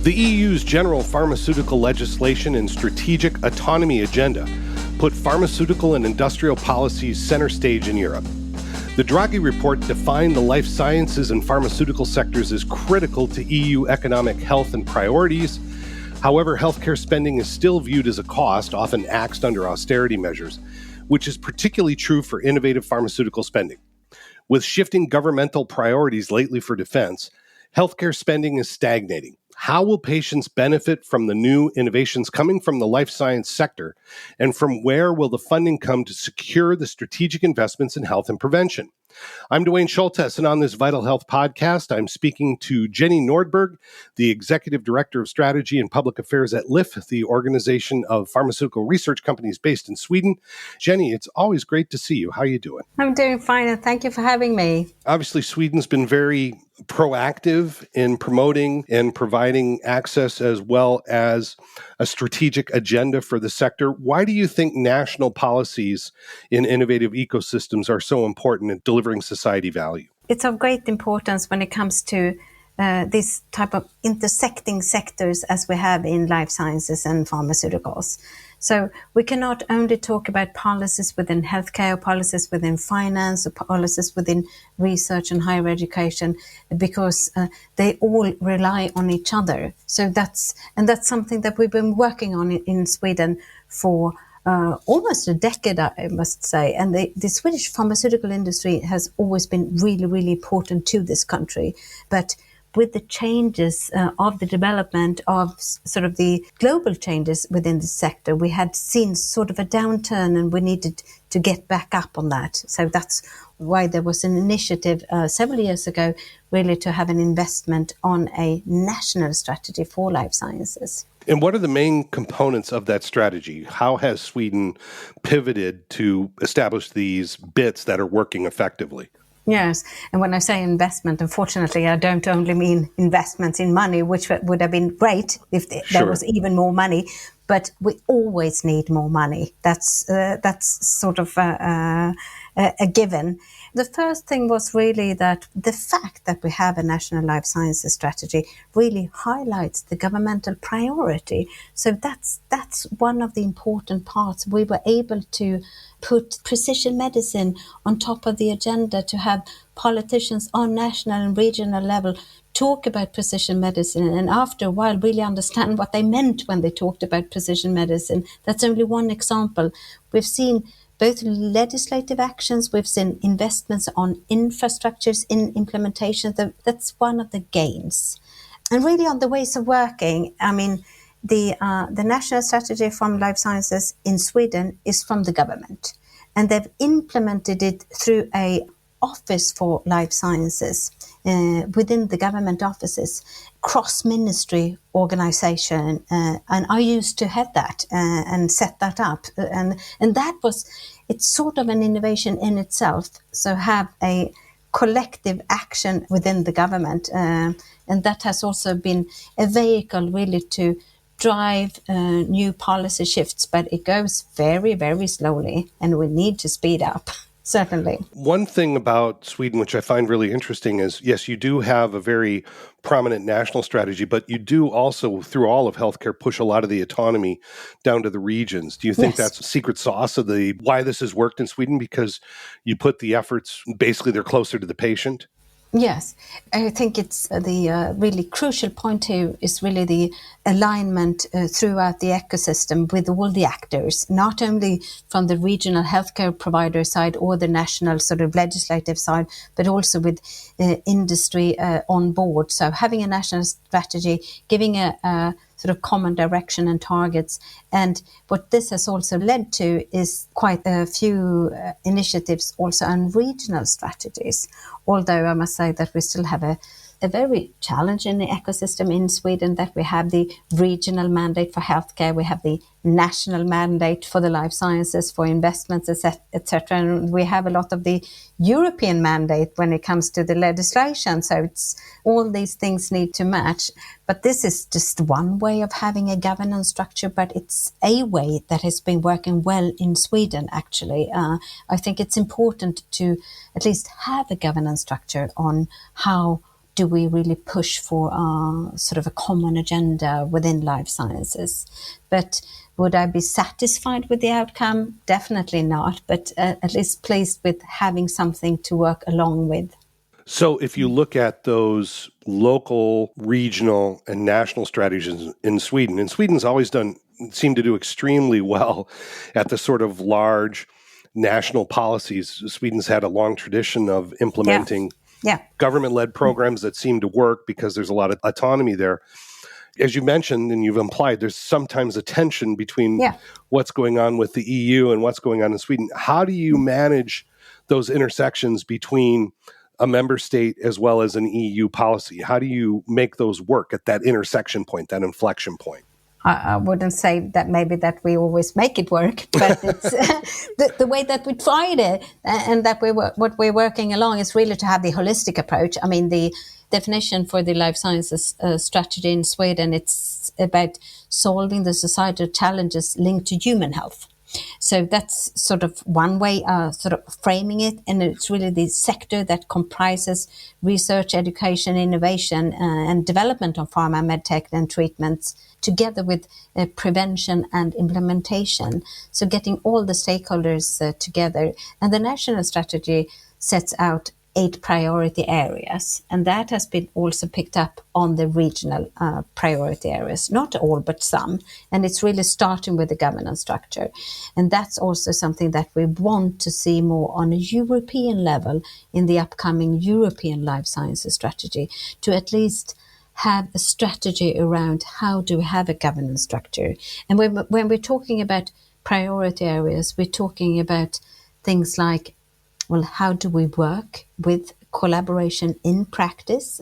The EU's general pharmaceutical legislation and strategic autonomy agenda put pharmaceutical and industrial policies center stage in Europe. The Draghi report defined the life sciences and pharmaceutical sectors as critical to EU economic health and priorities. However, healthcare spending is still viewed as a cost, often axed under austerity measures, which is particularly true for innovative pharmaceutical spending. With shifting governmental priorities lately for defense, healthcare spending is stagnating. How will patients benefit from the new innovations coming from the life science sector, and from where will the funding come to secure the strategic investments in health and prevention? I'm Duane Schulthess, and on this Vital Health podcast, I'm speaking to Jenni Nordborg, the Executive Director of Strategy and Public Affairs at LIF, the organization of pharmaceutical research companies based in Sweden. Jenni, it's always great to see you. How are you doing? I'm doing fine, and thank you for having me. Obviously, Sweden's been very proactive in promoting and providing access as well as a strategic agenda for the sector. Why do you think national policies in innovative ecosystems are so important in delivering society value? It's of great importance when it comes to this type of intersecting sectors as we have in life sciences and pharmaceuticals. So we cannot only talk about policies within healthcare, policies within finance, or policies within research and higher education, because they all rely on each other. So that's something that we've been working on in Sweden for almost a decade, I must say. And the Swedish pharmaceutical industry has always been really, really important to this country. But with the changes of the development of sort of the global changes within the sector, we had seen sort of a downturn, and we needed to get back up on that. So that's why there was an initiative several years ago really to have an investment on a national strategy for life sciences. And what are the main components of that strategy? How has Sweden pivoted to establish these bits that are working effectively? Yes, and when I say investment, unfortunately, I don't only mean investments in money, which would have been great if there was even more money, but we always need more money. That's sort of a given. The first thing was really that the fact that we have a national life sciences strategy really highlights the governmental priority. So that's one of the important parts. We were able to put precision medicine on top of the agenda, to have politicians on national and regional level talk about precision medicine, and after a while really understand what they meant when they talked about precision medicine. That's only one example. We've seen both legislative actions, we've seen investments on infrastructures in implementation. That's one of the gains. And really on the ways of working, I mean, the national strategy from life sciences in Sweden is from the government, and they've implemented it through a office for life sciences within the government offices, cross-ministry organization, and I used to head that and set that up, and that was, it's sort of an innovation in itself. So have a collective action within the government, and that has also been a vehicle really to drive new policy shifts, but it goes very, very slowly, and we need to speed up. Certainly. One thing about Sweden, which I find really interesting, is, yes, you do have a very prominent national strategy, but you do also, through all of healthcare, push a lot of the autonomy down to the regions. Do you think that's a secret sauce of why this has worked in Sweden? Because you put the efforts, basically they're closer to the patient? Yes, I think it's the really crucial point here is really the alignment throughout the ecosystem with all the actors, not only from the regional healthcare provider side or the national sort of legislative side, but also with industry on board. So having a national strategy, giving a sort of common direction and targets. And what this has also led to is quite a few initiatives also on regional strategies. Although I must say that we still have a very challenging ecosystem in Sweden, that we have the regional mandate for healthcare, we have the national mandate for the life sciences, for investments, etc. And we have a lot of the European mandate when it comes to the legislation. So it's all these things need to match. But this is just one way of having a governance structure, but it's a way that has been working well in Sweden, actually. I think it's important to at least have a governance structure on how do we really push for sort of a common agenda within life sciences? But would I be satisfied with the outcome? Definitely not, but at least pleased with having something to work along with. So if you look at those local, regional, and national strategies in Sweden, and Sweden's always seemed to do extremely well at the sort of large national policies. Sweden's had a long tradition of implementing government-led programs that seem to work because there's a lot of autonomy there. As you mentioned, and you've implied, there's sometimes a tension between what's going on with the EU and what's going on in Sweden. How do you manage those intersections between a member state as well as an EU policy? How do you make those work at that intersection point, that inflection point? I wouldn't say that maybe that we always make it work, but it's the way that we tried it and that what we're working along is really to have the holistic approach. I mean, the definition for the life sciences strategy in Sweden, it's about solving the societal challenges linked to human health. So that's sort of one way sort of framing it, and it's really the sector that comprises research, education, innovation, and development of pharma, medtech, and treatments, together with prevention and implementation. So getting all the stakeholders together. And the national strategy sets out 8 priority areas, and that has been also picked up on the regional priority areas, not all but some, and it's really starting with the governance structure. And that's also something that we want to see more on a European level in the upcoming European life sciences strategy, to at least have a strategy around how do we have a governance structure. And when we're talking about priority areas, we're talking about things like, well, how do we work with collaboration in practice?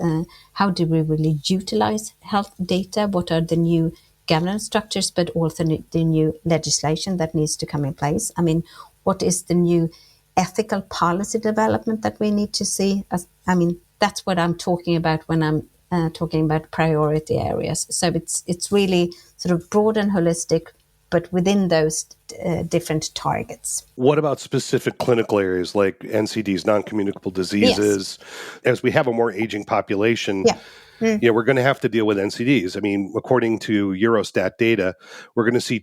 How do we really utilize health data? What are the new governance structures, but also the new legislation that needs to come in place? I mean, what is the new ethical policy development that we need to see? I mean, that's what I'm talking about when I'm talking about priority areas. So it's really sort of broad and holistic, but within those different targets. What about specific clinical areas like NCDs, non-communicable diseases? Yes. As we have a more aging population, we're going to have to deal with NCDs. I mean, according to Eurostat data, we're going to see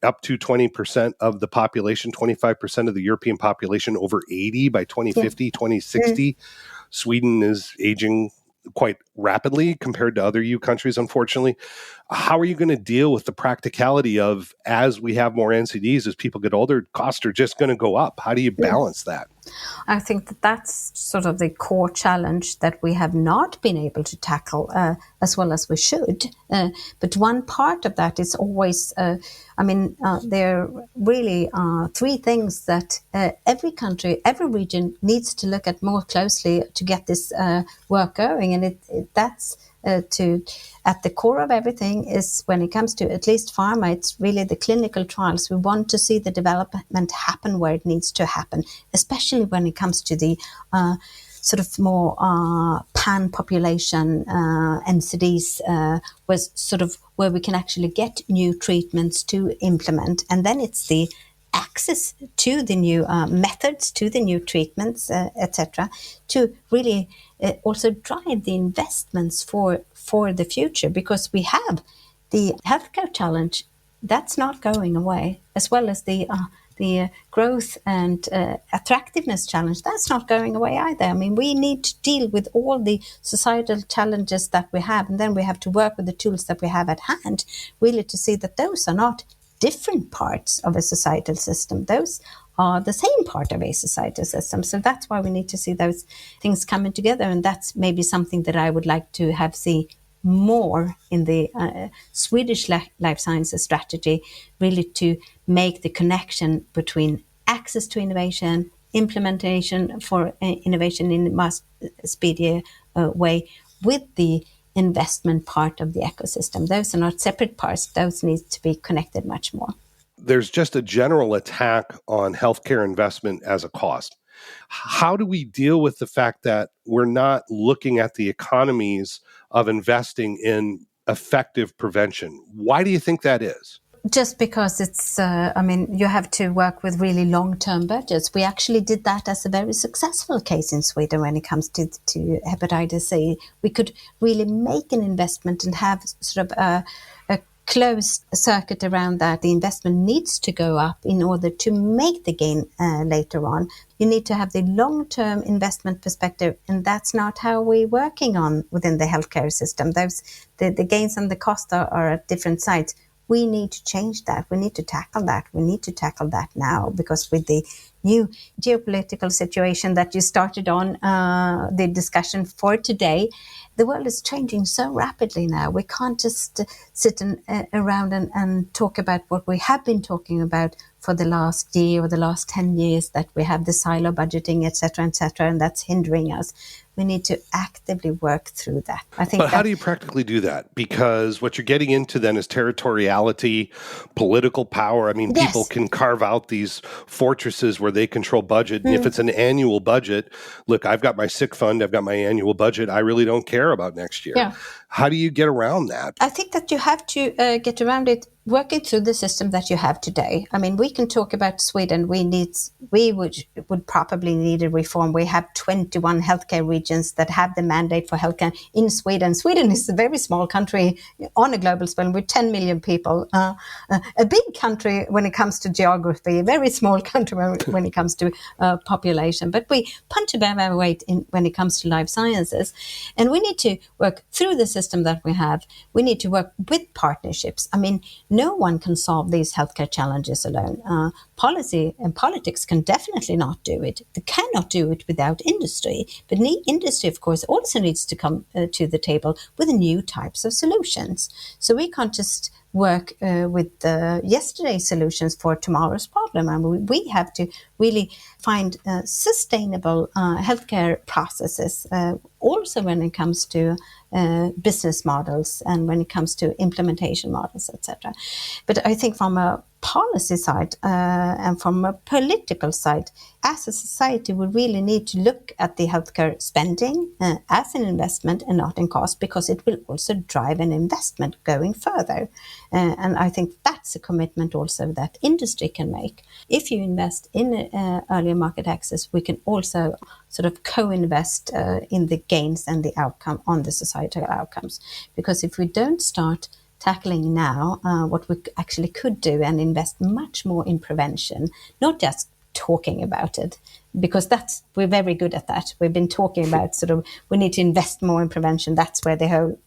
up to 20% of the population, 25% of the European population over 80 by 2050, 2060. Sweden is aging quite rapidly compared to other EU countries, unfortunately. How are you going to deal with the practicality of, as we have more NCDs, as people get older, costs are just going to go up? How do you balance that? I think that that's sort of the core challenge that we have not been able to tackle as well as we should. But one part of that is always, there are really 3 things that every country, every region needs to look at more closely to get this work going. And that's at the core of everything is, when it comes to at least pharma, it's really the clinical trials. We want to see the development happen where it needs to happen, especially when it comes to the sort of more pan-population NCDs, was sort of where we can actually get new treatments to implement. And then it's the access to the new methods, to the new treatments, etc., to really also drive the investments for the future, because we have the healthcare challenge that's not going away, as well as the growth and attractiveness challenge that's not going away either. I mean, we need to deal with all the societal challenges that we have, and then we have to work with the tools that we have at hand, really to see that those are not different parts of a societal system. Those are the same part of a societal system. So that's why we need to see those things coming together. And that's maybe something that I would like to have see more in the Swedish life sciences strategy, really to make the connection between access to innovation, implementation for innovation in a much speedier way, with the investment part of the ecosystem. Those are not separate parts. Those need to be connected much more. There's just a general attack on healthcare investment as a cost. How do we deal with the fact that we're not looking at the economies of investing in effective prevention? Why do you think that is? just because it's, you have to work with really long-term budgets. We actually did that as a very successful case in Sweden when it comes to hepatitis C. We could really make an investment and have sort of a closed circuit around that. The investment needs to go up in order to make the gain later on. You need to have the long-term investment perspective, and that's not how we're working on within the healthcare system. The gains and the cost are at different sides. We need to change that. We need to tackle that. We need to tackle that now, because with the new geopolitical situation that you started on the discussion for today, the world is changing so rapidly now. We can't just sit around and talk about what we have been talking about for the last year or the last 10 years, that we have the silo budgeting, etc., and that's hindering us. We need to actively work through that. I think. But how do you practically do that? Because what you're getting into then is territoriality, political power. I mean, Yes. People can carve out these fortresses where they control budget. And if it's an annual budget, look, I've got my sick fund, I've got my annual budget. I really don't care about next year. Yeah. How do you get around that? I think that you have to get around it working through the system that you have today. I mean, we can talk about Sweden. We would probably need a reform. We have 21 healthcare regions that have the mandate for healthcare in Sweden. Sweden is a very small country on a global scale with 10 million people. A big country when it comes to geography, a very small country when it comes to population. But we punch above our weight when it comes to life sciences. And we need to work through the system that we have. We need to work with partnerships. I mean, no one can solve these healthcare challenges alone. Policy and politics can definitely not do it. They cannot do it without industry. But industry, of course, also needs to come to the table with new types of solutions. So we can't just work with yesterday's solutions for tomorrow's problem. And we have to really find sustainable healthcare processes, also when it comes to business models and when it comes to implementation models, etc. But I think from a policy side and from a political side, as a society, we really need to look at the healthcare spending as an investment and not in cost, because it will also drive an investment going further. And I think that's a commitment also that industry can make. If you invest in earlier market access, we can also sort of co-invest in the gains and the outcome on the societal outcomes. Because if we don't start tackling now what we actually could do and invest much more in prevention, not just talking about it, because we're very good at that. We've been talking about sort of we need to invest more in prevention. That's where the whole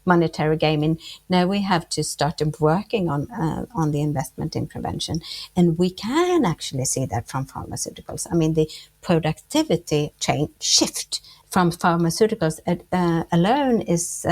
monetary game in. Now we have to start working on the investment in prevention, and we can actually see that from pharmaceuticals. I mean, the productivity shift from pharmaceuticals alone is,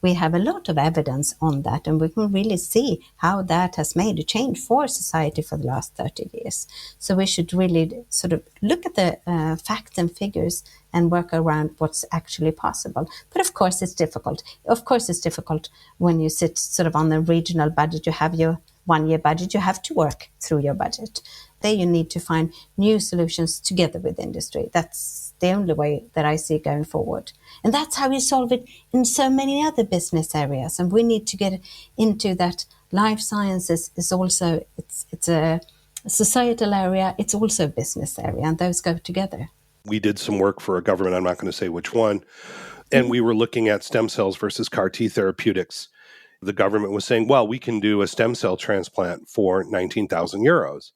we have a lot of evidence on that, and we can really see how that has made a change for society for the last 30 years. So we should really sort of look at the facts and figures and work around what's actually possible. But of course it's difficult. Of course it's difficult when you sit sort of on the regional budget. You have your 1 year budget, you have to work through your budget. There you need to find new solutions together with industry. That's the only way that I see going forward. And that's how you solve it in so many other business areas. And we need to get into that. Life sciences is also, it's a societal area, it's also a business area, and those go together. We did some work for a government, I'm not going to say which one, and we were looking at stem cells versus CAR T therapeutics. The government was saying, well, we can do a stem cell transplant for 19,000 euros.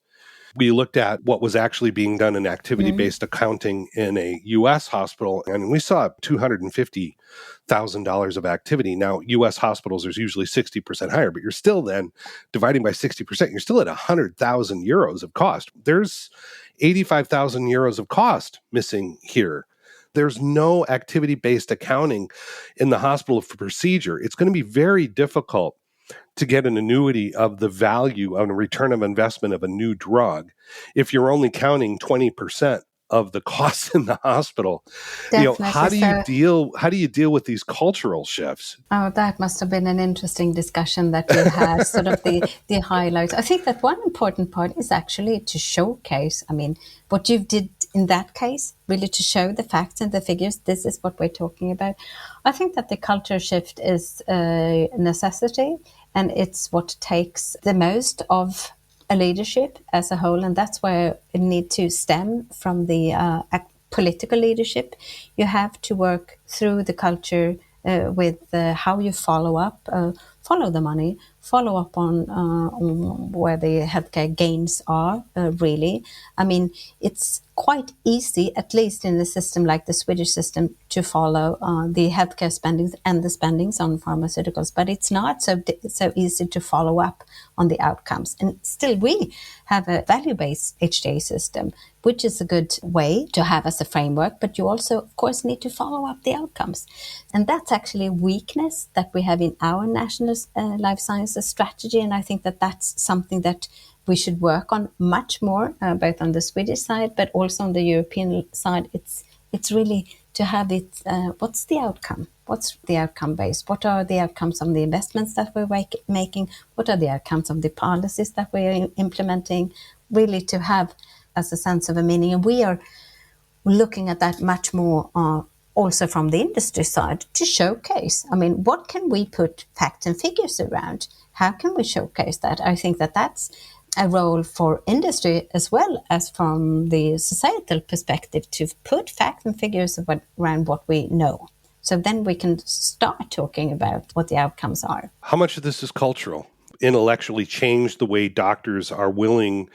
We looked at what was actually being done in activity-based accounting in a U.S. hospital, and we saw $250,000 of activity. Now, U.S. hospitals are usually 60% higher, but you're still then dividing by 60%, you're still at 100,000 euros of cost. There's 85,000 euros of cost missing here. There's no activity-based accounting in the hospital for procedure. It's going to be very difficult to get an annuity of the value of a return of investment of a new drug if you're only counting 20% of the costs in the hospital. Definitely. How do you deal with these cultural shifts? Oh, that must have been an interesting discussion that you had, sort of the highlights. I think that one important part is actually to showcase, what you did in that case, really to show the facts and the figures. This is what we're talking about. I think that the culture shift is a necessity, and it's what takes the most of a leadership as a whole, and that's where it needs to stem from the political leadership. You have to work through the culture with how you follow the money, follow up on where the healthcare gains are, really. It's quite easy, at least in a system like the Swedish system, to follow the healthcare spendings and the spendings on pharmaceuticals, but it's not so easy to follow up on the outcomes. And still, we have a value-based HTA system, which is a good way to have as a framework, but you also, of course, need to follow up the outcomes. And that's actually a weakness that we have in our national life sciences strategy, and I think that that's something that we should work on much more, both on the Swedish side, but also on the European side. It's really to have it, what's the outcome? What's the outcome based? What are the outcomes of the investments that we're making? What are the outcomes of the policies that we're implementing? Really to have as a sense of a meaning. And we are looking at that much more also from the industry side to showcase. What can we put facts and figures around? How can we showcase that? I think that that's a role for industry as well as from the societal perspective, to put facts and figures around what we know. So then we can start talking about what the outcomes are. How much of this is cultural? Intellectually change the way doctors are willing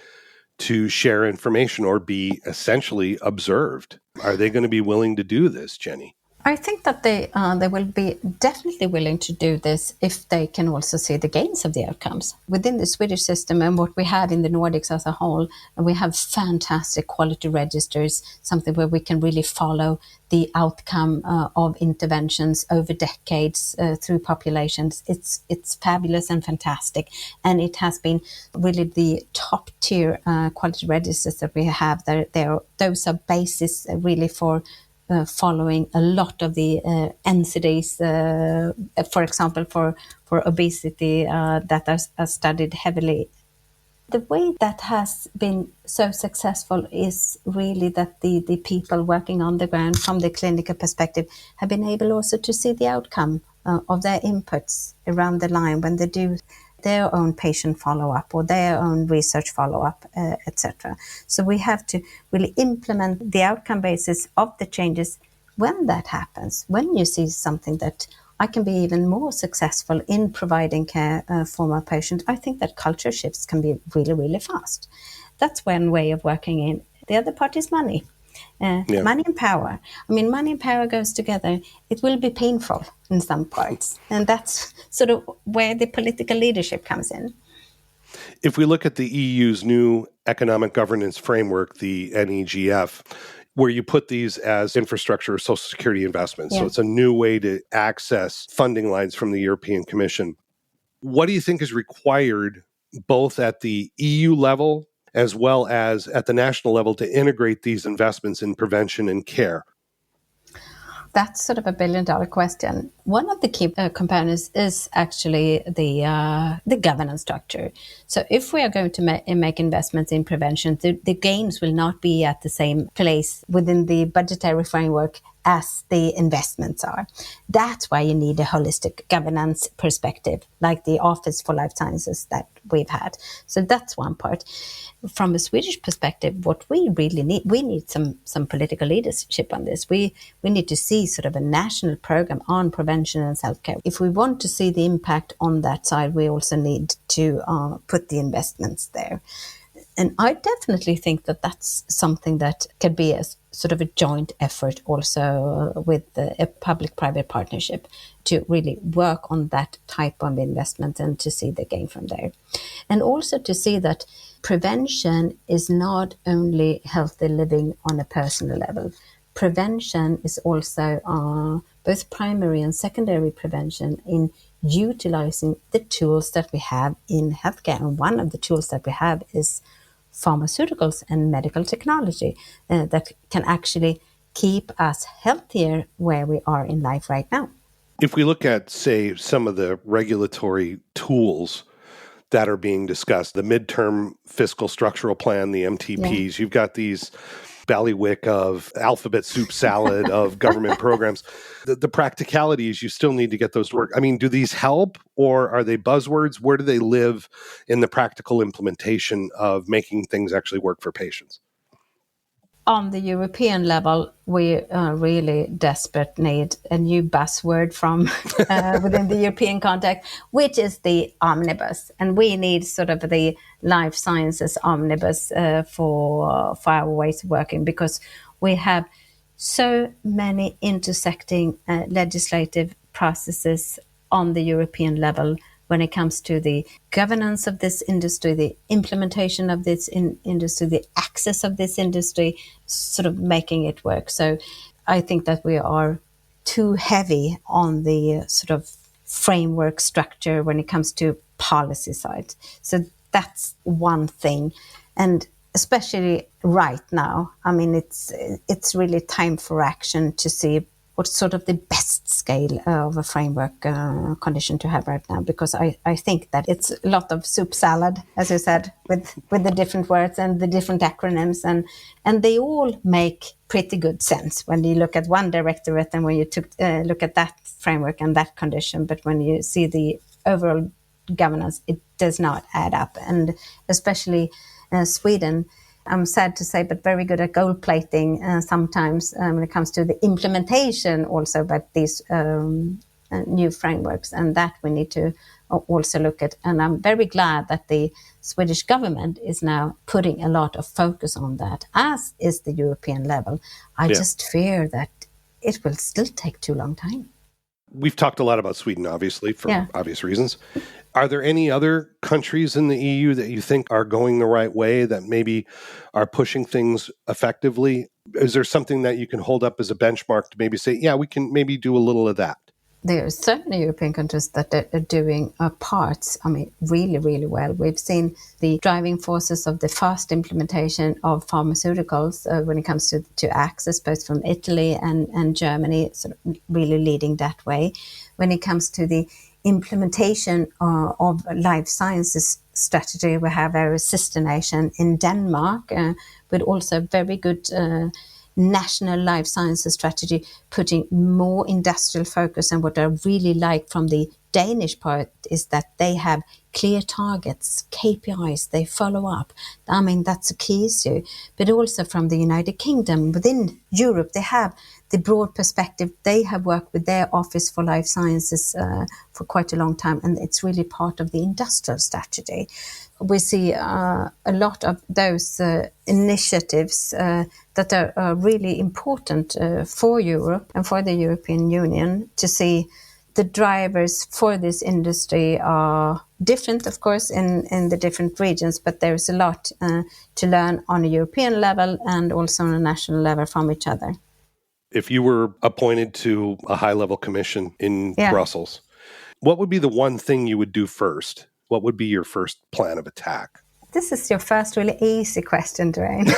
to share information or be essentially observed? Are they going to be willing to do this, Jenni? I think that they will be definitely willing to do this if they can also see the gains of the outcomes. Within the Swedish system and what we have in the Nordics as a whole, we have fantastic quality registers, something where we can really follow the outcome of interventions over decades through populations. It's fabulous and fantastic. And it has been really the top tier quality registers that we have. Those are basis really for following a lot of the NCDs, for example, for obesity that are studied heavily. The way that has been so successful is really that the people working on the ground from the clinical perspective have been able also to see the outcome of their inputs around the line when they do their own patient follow-up or their own research follow-up, etc. So we have to really implement the outcome basis of the changes when that happens, when you see something that I can be even more successful in providing care for my patient. I think that culture shifts can be really, really fast. That's one way of working in. The other part is money. Money and power. Money and power goes together. It will be painful in some parts. And that's sort of where the political leadership comes in. If we look at the EU's new economic governance framework, the NEGF, where you put these as infrastructure or social security investments. So it's a new way to access funding lines from the European Commission. What do you think is required both at the EU level as well as at the national level to integrate these investments in prevention and care? That's sort of $1 billion question. One of the key components is actually the governance structure. So if we are going to make investments in prevention, the gains will not be at the same place within the budgetary framework as the investments are. That's why you need a holistic governance perspective, like the Office for Life Sciences that we've had. So that's one part. From a Swedish perspective, what we really need, we need some political leadership on this. We need to see sort of a national program on prevention and self-care. If we want to see the impact on that side, we also need to put the investments there. And I definitely think that that's something that could be a sort of a joint effort also with a public-private partnership to really work on that type of investment and to see the gain from there. And also to see that prevention is not only healthy living on a personal level. Prevention is also both primary and secondary prevention in utilizing the tools that we have in healthcare. And one of the tools that we have is pharmaceuticals and medical technology that can actually keep us healthier where we are in life right now. If we look at, say, some of the regulatory tools that are being discussed, the midterm fiscal structural plan, the MTPs, you've got these ballywick of alphabet soup salad of government programs. The practicalities, you still need to get those to work. I mean, do these help, or are they buzzwords? Where do they live in the practical implementation of making things actually work for patients? On the European level, we really desperate need a new buzzword from within the European context, which is the omnibus. And we need sort of the life sciences omnibus for our ways of working, because we have so many intersecting legislative processes on the European level when it comes to the governance of this industry, the implementation of this industry, the access of this industry, sort of making it work. So I think that we are too heavy on the sort of framework structure when it comes to policy side. So that's one thing. And especially right now, I mean, it's really time for action to see what's sort of the best scale of a framework condition to have right now, because I think that it's a lot of soup salad, as you said, with the different words and the different acronyms, and they all make pretty good sense when you look at one directorate and when you look at that framework and that condition. But when you see the overall governance, it does not add up. And especially Sweden, I'm sad to say, but very good at gold plating sometimes when it comes to the implementation also, but these new frameworks, and that we need to also look at. And I'm very glad that the Swedish government is now putting a lot of focus on that, as is the European level. I just fear that it will still take too long time. We've talked a lot about Sweden, obviously, for obvious reasons. Are there any other countries in the EU that you think are going the right way, that maybe are pushing things effectively? Is there something that you can hold up as a benchmark to maybe say, yeah, we can maybe do a little of that? There are certainly European countries that are doing parts, I mean, really, really well. We've seen the driving forces of the fast implementation of pharmaceuticals when it comes to access, both from Italy and Germany, sort of really leading that way. When it comes to the implementation of life sciences strategy, we have our sister nation in Denmark, but also very good national life sciences strategy, putting more industrial focus. And what I really like from the Danish part is that they have clear targets, KPIs, they follow up. I mean, that's a key issue. But also from the United Kingdom, within Europe, they have the broad perspective. They have worked with their Office for Life Sciences for quite a long time, and it's really part of the industrial strategy. We see a lot of those initiatives that are really important for Europe and for the European Union, to see the drivers for this industry are different, of course, in the different regions, but there's a lot to learn on a European level and also on a national level from each other. If you were appointed to a high-level commission in Brussels, what would be the one thing you would do first? What would be your first plan of attack? This is your first really easy question, Duane.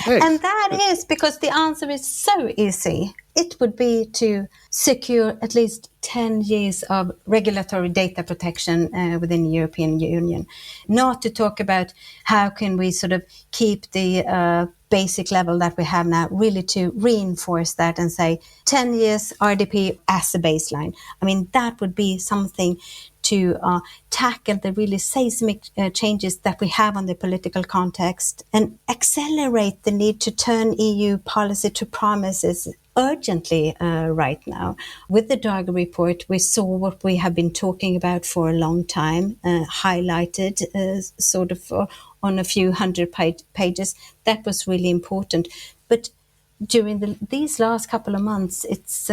And that is because the answer is so easy. It would be to secure at least 10 years of regulatory data protection within the European Union. Not to talk about how can we sort of keep the basic level that we have now, really to reinforce that and say 10 years RDP as a baseline. I mean, that would be something to tackle the really seismic changes that we have on the political context and accelerate the need to turn EU policy to promises urgently right now. With the Draghi report, we saw what we have been talking about for a long time, highlighted sort of on a few hundred pages. That was really important. But during these last couple of months, it's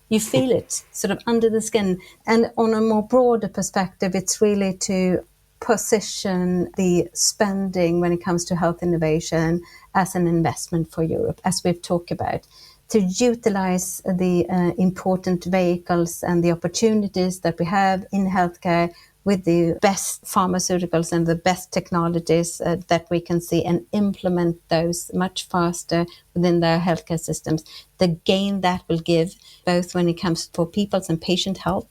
you feel it sort of under the skin. And on a more broader perspective, it's really to position the spending when it comes to health innovation as an investment for Europe, as we've talked about, to utilize the important vehicles and the opportunities that we have in healthcare with the best pharmaceuticals and the best technologies that we can see and implement those much faster within their healthcare systems, the gain that will give, both when it comes for people's and patient health,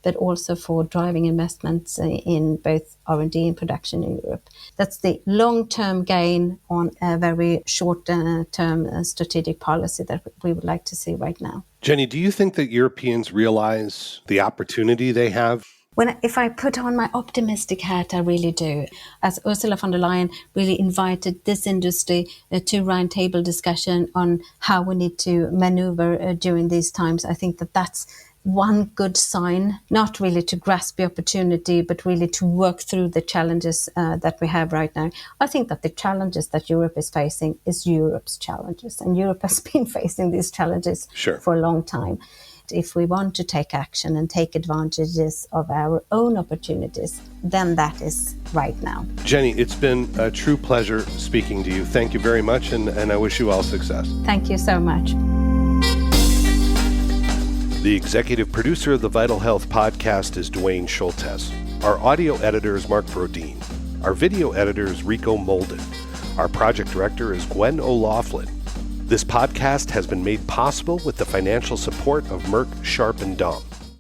but also for driving investments in both R&D and production in Europe. That's the long-term gain on a very short-term strategic policy that we would like to see right now. Jenni, do you think that Europeans realize the opportunity they have? If I put on my optimistic hat, I really do. As Ursula von der Leyen really invited this industry to roundtable discussion on how we need to maneuver during these times, I think that that's one good sign, not really to grasp the opportunity, but really to work through the challenges that we have right now. I think that the challenges that Europe is facing is Europe's challenges, and Europe has been facing these challenges for a long time. If we want to take action and take advantages of our own opportunities, then that is right now. Jenni, it's been a true pleasure speaking to you. Thank you very much, and I wish you all success. Thank you so much. The executive producer of the Vital Health podcast is Duane Schulthess. Our audio editor is Mark Brodeen. Our video editor is Rico Molden. Our project director is Gwen O'Loughlin. This podcast has been made possible with the financial support of Merck, Sharp & Dahm.